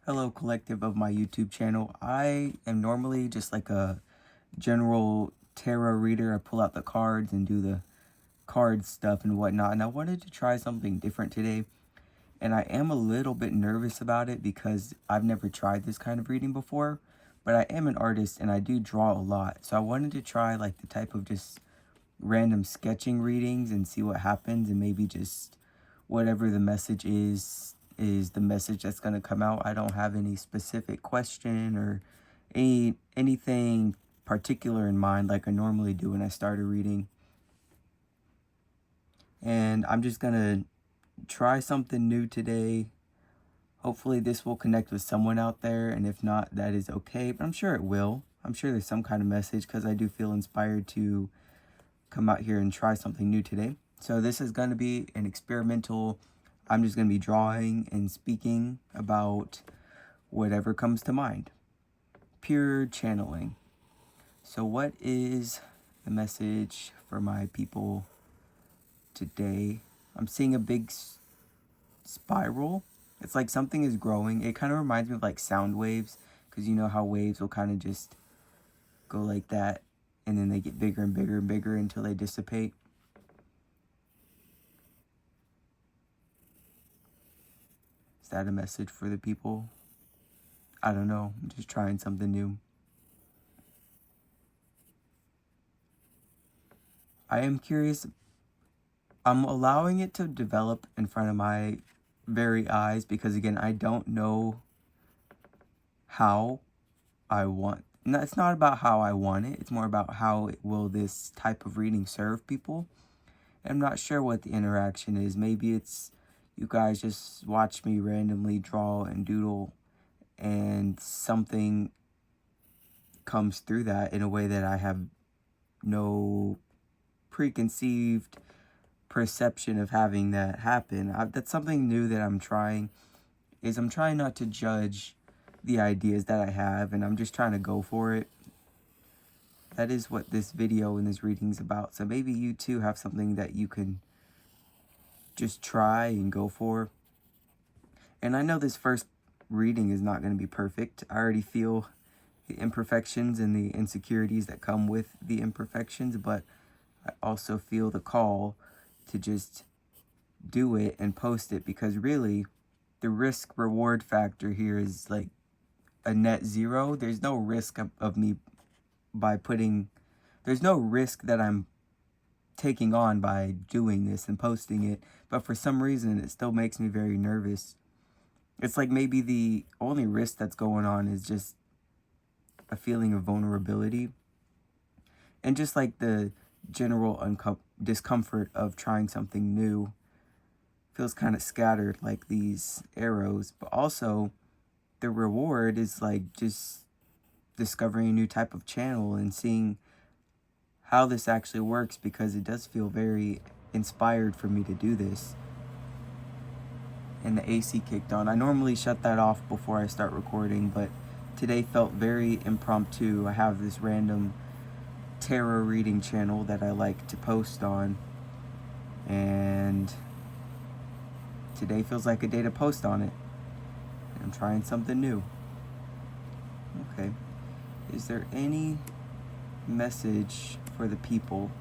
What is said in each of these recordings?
Hello, collective of my YouTube channel. I am normally just like a general tarot reader. I pull out the cards and do the card stuff and whatnot. And I wanted to try something different today. And I am a little bit nervous about it because I've never tried this kind of reading before. But I am an artist and I do draw a lot. So I wanted to try like the type of just random sketching readings and see what happens, and maybe just whatever the message is the message that's going to come out. I don't have any specific question or anything particular in mind like I normally do when I start a reading. And I'm just going to try something new today. Hopefully this will connect with someone out there, and if not, that is okay, but I'm sure it will. I'm sure there's some kind of message because I do feel inspired to come out here and try something new today. So this is going to be an experimental. I'm just going to be drawing and speaking about whatever comes to mind. Pure channeling. So what is the message for my people today? I'm seeing a big spiral. It's like something is growing. It kind of reminds me of like sound waves, because you know how waves will kind of just go like that and then they get bigger and bigger and bigger until they dissipate. Is that a message for the people? I don't know. I'm just trying something new. I am curious. I'm allowing it to develop in front of my very eyes because, again, I don't know how I want. No, it's not about how I want it. It's more about how will this type of reading serve people. I'm not sure what the interaction is. Maybe it's you guys just watch me randomly draw and doodle and something comes through that in a way that I have no preconceived perception of having that happen. That's something new that I'm trying. I'm trying not to judge the ideas that I have, and I'm just trying to go for it. That is what this video and this reading is about. So maybe you too have something that you can just try and go for. And I know this first reading is not going to be perfect. I already feel the imperfections and the insecurities that come with the imperfections, but I also feel the call to just do it and post it, because really the risk reward factor here is like a net zero. There's no risk of me by putting, there's no risk that I'm taking on by doing this and posting it, but for some reason it still makes me very nervous. It's like maybe the only risk that's going on is just a feeling of vulnerability and just like the general discomfort of trying something new. Feels kind of scattered like these arrows, but also the reward is like just discovering a new type of channel and seeing how this actually works, because it does feel very inspired for me to do this. And the AC kicked on. I normally shut that off before I start recording, but today felt very impromptu. I have this random tarot reading channel that I like to post on, and today feels like a day to post on it. I'm trying something new. Okay. Is there any message for the people?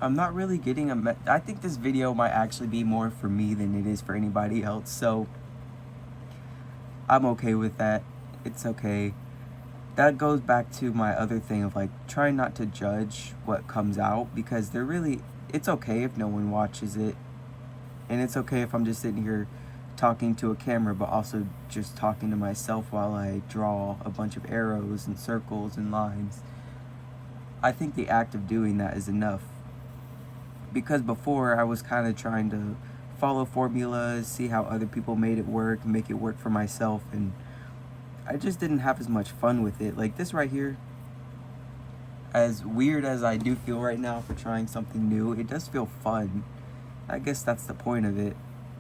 I'm not really getting I think this video might actually be more for me than it is for anybody else, so I'm okay with that. It's okay. That goes back to my other thing of like trying not to judge what comes out, because it's okay if no one watches it, and it's okay if I'm just sitting here talking to a camera, but also just talking to myself while I draw a bunch of arrows and circles and lines. I think the act of doing that is enough, because before I was kind of trying to follow formulas, see how other people made it work, make it work for myself, and I just didn't have as much fun with it. Like this right here, as weird as I do feel right now for trying something new, it does feel fun. I guess that's the point of it.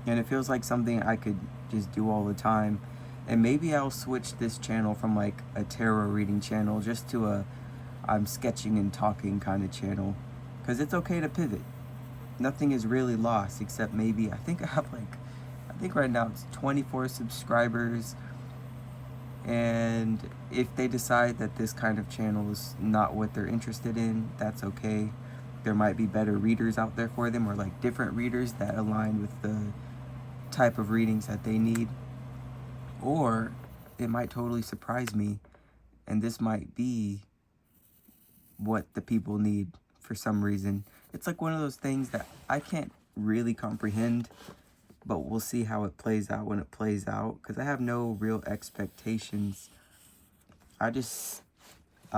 And it feels like something I could just do all the time. And maybe I'll switch this channel from like a tarot reading channel just to a I'm sketching and talking kind of channel. Because it's okay to pivot. nothing is really lost except maybe, I think right now it's 24 subscribers. And if they decide that this kind of channel is not what they're interested in, that's okay. There might be better readers out there for them, or like different readers that align with the type of readings that they need. Or it might totally surprise me, and this might be what the people need for some reason. It's like one of those things that I can't really comprehend, but we'll see how it plays out when it plays out, because I have no real expectations. I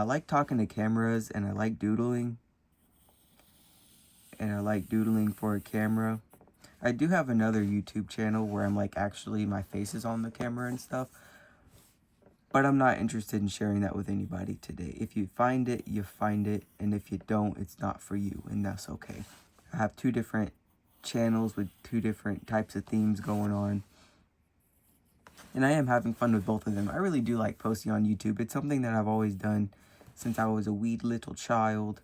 like talking to cameras, and I like doodling, and I like doodling for a camera. I do have another YouTube channel where I'm like, actually my face is on the camera and stuff, but I'm not interested in sharing that with anybody today. If you find it, you find it, and if you don't, it's not for you, and that's okay. I have 2 different channels with 2 different types of themes going on, and I am having fun with both of them. I really do like posting on YouTube. It's something that I've always done since I was a wee little child.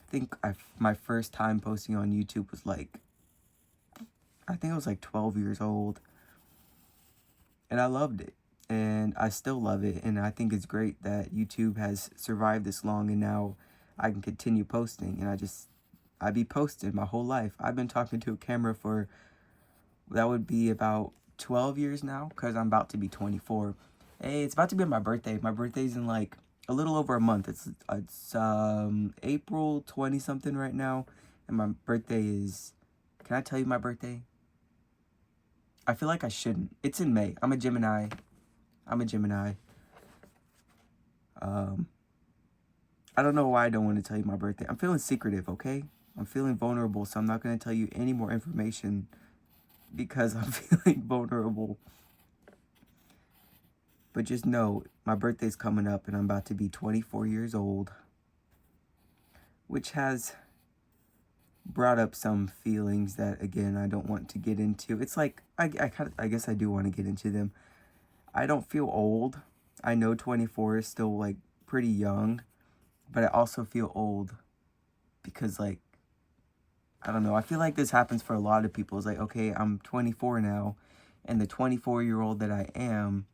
I think my first time posting on YouTube was like, I think I was like 12 years old, and I loved it, and I still love it, and I think it's great that YouTube has survived this long, and now I can continue posting, and I be posted my whole life. I've been talking to a camera for, that would be about 12 years now, because I'm about to be 24. Hey, it's about to be my birthday. My birthday's in like a little over a month. It's April 20 something right now, and my birthday is, can I tell you my birthday? I feel like I shouldn't. It's in May. I'm a Gemini. I don't know why I don't want to tell you my birthday. I'm feeling secretive, okay? I'm feeling vulnerable, so I'm not going to tell you any more information because I'm feeling vulnerable. But just know, my birthday's coming up, and I'm about to be 24 years old, which has brought up some feelings that, again, I don't want to get into. It's like, I guess I do want to get into them. I don't feel old. I know 24 is still, like, pretty young, but I also feel old because, like, I don't know. I feel like this happens for a lot of people. It's like, okay, I'm 24 now, and the 24-year-old that I am,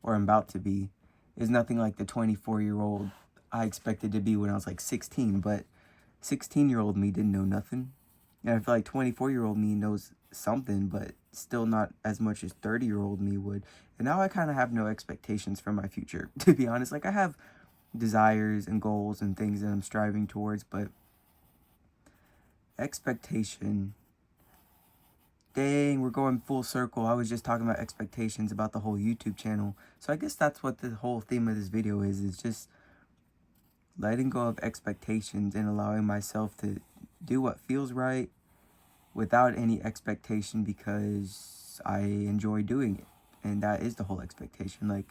or I'm about to be, is nothing like the 24-year-old I expected to be when I was, like, 16, but 16-year-old me didn't know nothing. And I feel like 24-year-old me knows something, but still not as much as 30-year-old me would. And now I kind of have no expectations for my future, to be honest. Like, I have desires and goals and things that I'm striving towards, but expectation, dang, we're going full circle. I was just talking about expectations about the whole YouTube channel. So I guess that's what the whole theme of this video is just letting go of expectations and allowing myself to do what feels right without any expectation, because I enjoy doing it. And that is the whole expectation. Like,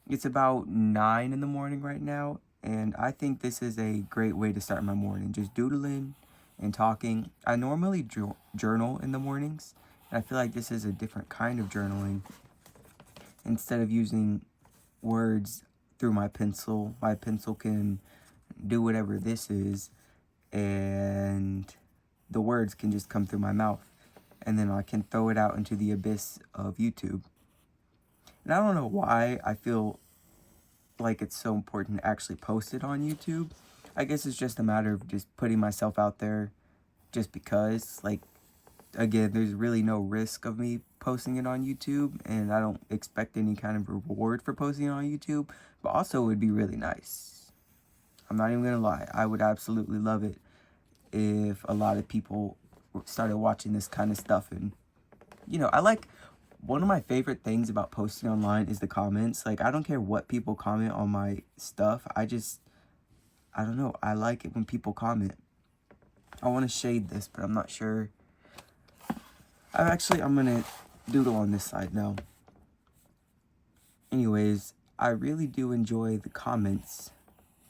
it's about 9 in the morning right now, and I think this is a great way to start my morning, just doodling and talking. I normally journal in the mornings, and I feel like this is a different kind of journaling. Instead of using words through my pencil can do whatever this is, and the words can just come through my mouth, and then I can throw it out into the abyss of YouTube. And I don't know why I feel like it's so important to actually post it on YouTube. I guess it's just a matter of just putting myself out there just because. Like, again, there's really no risk of me posting it on YouTube, and I don't expect any kind of reward for posting it on YouTube, but also it would be really nice. I'm not even gonna lie, I would absolutely love it if a lot of people started watching this kind of stuff. And, you know, one of my favorite things about posting online is the comments. Like, I don't care what people comment on my stuff. I don't know. I like it when people comment. I want to shade this, but I'm not sure. I'm going to doodle on this side now. Anyways, I really do enjoy the comments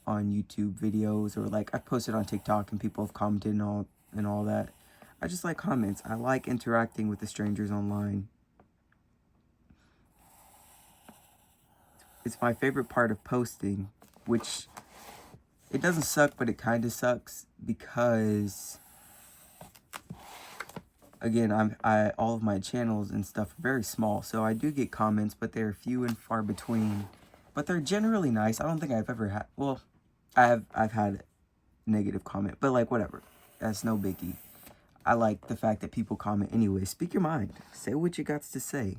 on YouTube videos, or like I posted on TikTok and people have commented and all that. I just like comments. I like interacting with the strangers online. It's my favorite part of posting, which it doesn't suck, but it kind of sucks because again, I all of my channels and stuff are very small, so I do get comments, but they're few and far between. But they're generally nice. I don't think I've ever had, well, I've had negative comment, but like whatever. That's no biggie. I like the fact that people comment anyway. Speak your mind. Say what you got to say.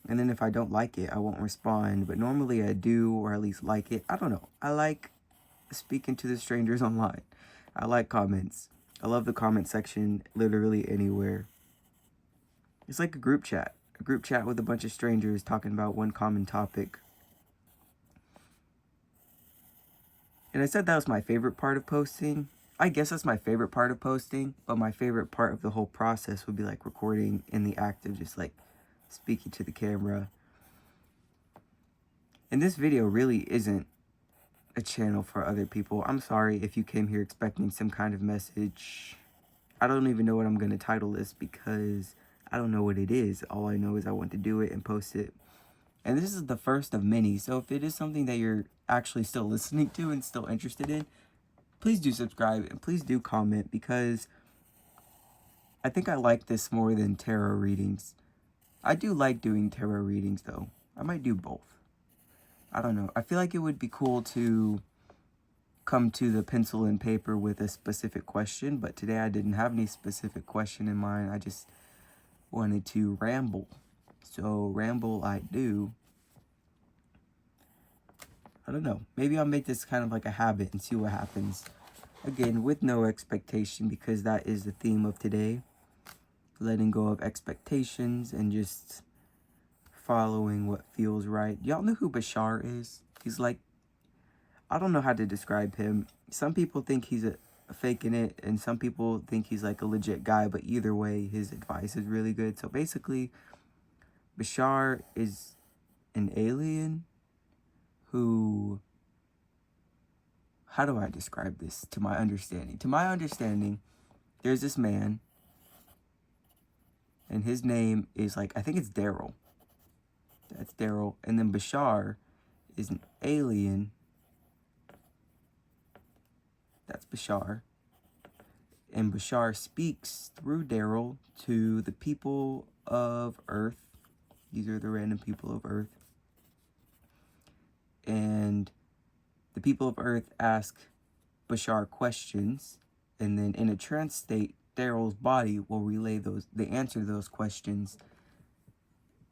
And then if I don't like it, I won't respond. But normally I do, or at least like it. I don't know. I like speaking to the strangers online. I like comments. I love the comment section literally anywhere. It's like a group chat. A group chat with a bunch of strangers talking about one common topic. And I said that was my favorite part of posting. I guess that's my favorite part of posting, but my favorite part of the whole process would be like recording in the act of just like speaking to the camera. And this video really isn't a channel for other people. I'm sorry if you came here expecting some kind of message. I don't even know what I'm going to title this because I don't know what it is. All I know is I want to do it and post it. And this is the first of many. So if it is something that you're actually still listening to and still interested in, please do subscribe and please do comment, because I think I like this more than tarot readings. I do like doing tarot readings though. I might do both. I don't know. I feel like it would be cool to come to the pencil and paper with a specific question, but today I didn't have any specific question in mind. I just wanted to ramble. So ramble I do. I don't know. Maybe I'll make this kind of like a habit and see what happens. Again, with no expectation, because that is the theme of today. Letting go of expectations and just following what feels right. Y'all know who Bashar is? He's like, I don't know how to describe him. Some people think he's faking it, and some people think he's like a legit guy, but either way, his advice is really good. So basically, Bashar is an alien who, how do I describe this to my understanding? To my understanding, there's this man, and his name is like, I think it's Daryl. That's Daryl. And then Bashar is an alien. That's Bashar. And Bashar speaks through Daryl to the people of Earth. These are the random people of Earth. And the people of Earth ask Bashar questions. And then in a trance state, Daryl's body will relay the answer to those questions.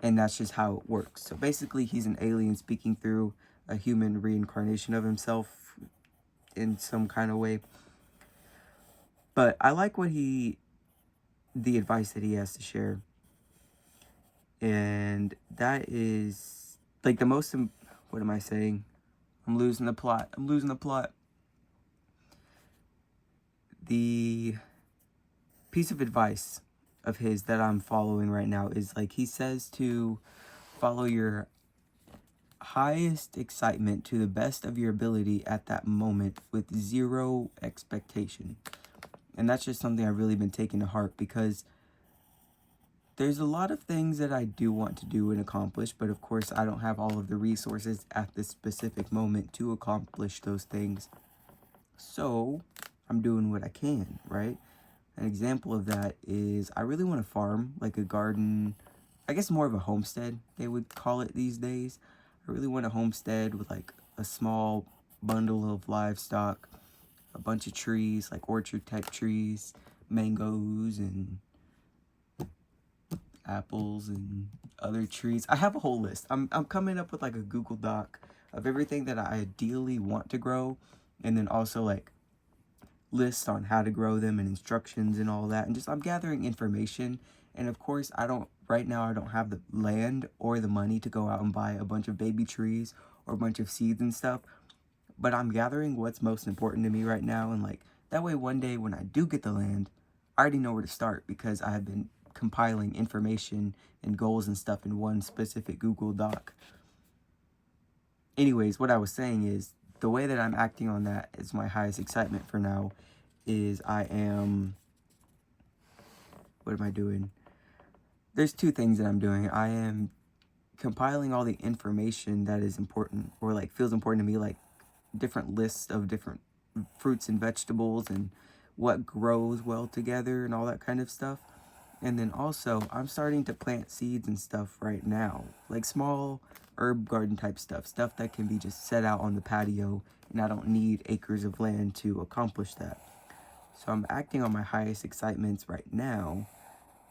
And that's just how it works. So basically, he's an alien speaking through a human reincarnation of himself in some kind of way. But I like the advice that he has to share. And that is like the most, what am I saying? I'm losing the plot. The piece of advice of his that I'm following right now is like, he says to follow your highest excitement to the best of your ability at that moment with zero expectation. And that's just something I've really been taking to heart, because there's a lot of things that I do want to do and accomplish, but of course I don't have all of the resources at this specific moment to accomplish those things. So I'm doing what I can, right? An example of that is I really want to farm, like a garden, I guess more of a homestead, they would call it these days. I really want a homestead with like a small bundle of livestock, a bunch of trees, like orchard type trees, mangoes and apples and other trees. I have a whole list. I'm coming up with like a Google Doc of everything that I ideally want to grow, and then also like lists on how to grow them and instructions and all that. And just I'm gathering information. And of course, right now I don't have the land or the money to go out and buy a bunch of baby trees or a bunch of seeds and stuff. But I'm gathering what's most important to me right now. And like that way, one day when I do get the land, I already know where to start, because I have been compiling information and goals and stuff in one specific Google Doc. Anyways, what I was saying is, the way that I'm acting on that is my highest excitement for now is what am I doing? There's two things that I'm doing. I am compiling all the information that is important, or like feels important to me, like different lists of different fruits and vegetables and what grows well together and all that kind of stuff. And then also, I'm starting to plant seeds and stuff right now. Like small herb garden type stuff. Stuff that can be just set out on the patio. And I don't need acres of land to accomplish that. So I'm acting on my highest excitements right now.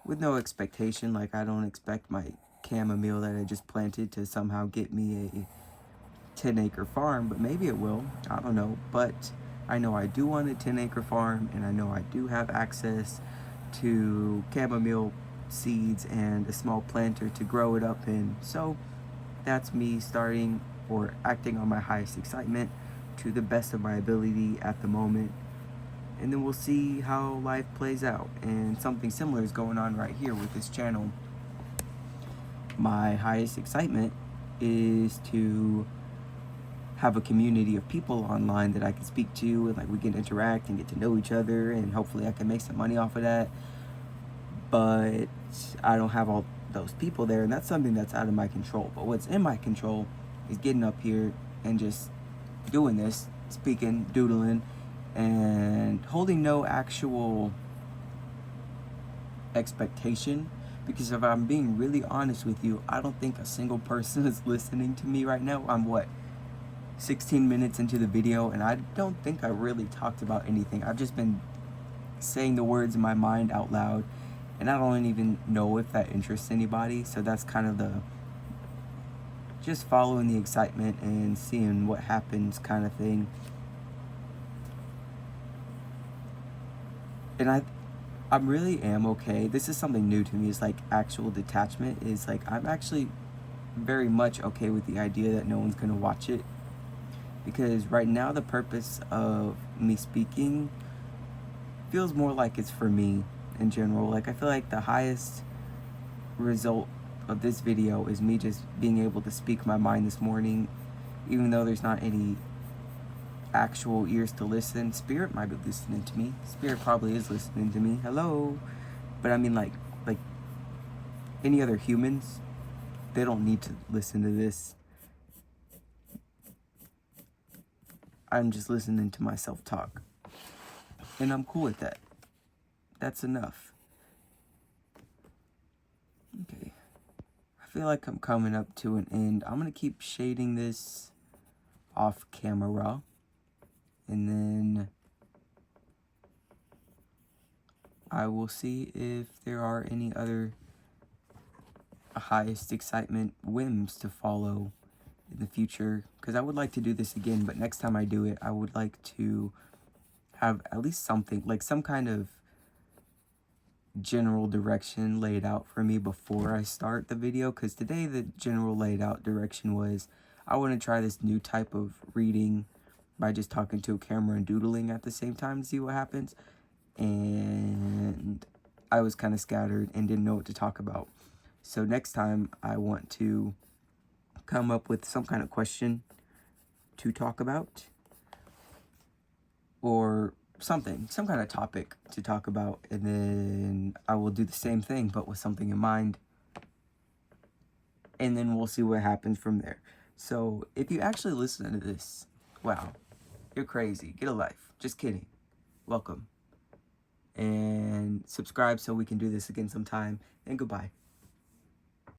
With no expectation. Like I don't expect my chamomile that I just planted to somehow get me a 10-acre farm. But maybe it will. I don't know. But I know I do want a 10-acre farm. And I know I do have access to chamomile seeds and a small planter to grow it up in. So that's me starting or acting on my highest excitement to the best of my ability at the moment. And then we'll see how life plays out. And something similar is going on right here with this channel. My highest excitement is to have a community of people online that I can speak to, and like we can interact and get to know each other, and hopefully I can make some money off of that. But I don't have all those people there, and that's something that's out of my control. But what's in my control is getting up here and just doing this, speaking, doodling, and holding no actual expectation. Because if I'm being really honest with you, I don't think a single person is listening to me right now. I'm 16 minutes into the video, and I don't think I really talked about anything. I've just been saying the words in my mind out loud, and I don't even know if that interests anybody. So that's kind of the just following the excitement and seeing what happens kind of thing. And I really am okay. This is something new to me. It's like actual detachment. Is like I'm actually very much okay with the idea that no one's gonna watch it. Because right now the purpose of me speaking feels more like it's for me in general. Like I feel like the highest result of this video is me just being able to speak my mind this morning, even though there's not any actual ears to listen. Spirit might be listening to me. Spirit probably is listening to me. Hello. But I mean like any other humans, they don't need to listen to this. I'm just listening to myself talk. And I'm cool with that. That's enough. Okay. I feel like I'm coming up to an end. I'm going to keep shading this off camera. And then I will see if there are any other highest excitement whims to follow in the future, because I would like to do this again, but next time I do it, I would like to have at least something, like some kind of general direction laid out for me before I start the video. Because today the general laid out direction was I want to try this new type of reading by just talking to a camera and doodling at the same time to see what happens. And I was kind of scattered and didn't know what to talk about. So next time I want to come up with some kind of question to talk about, or something, some kind of topic to talk about, and then I will do the same thing but with something in mind, and then we'll see what happens from there. So if you actually listen to this, wow, you're crazy. Get a life. Just kidding. Welcome. And subscribe so we can do this again sometime, and goodbye.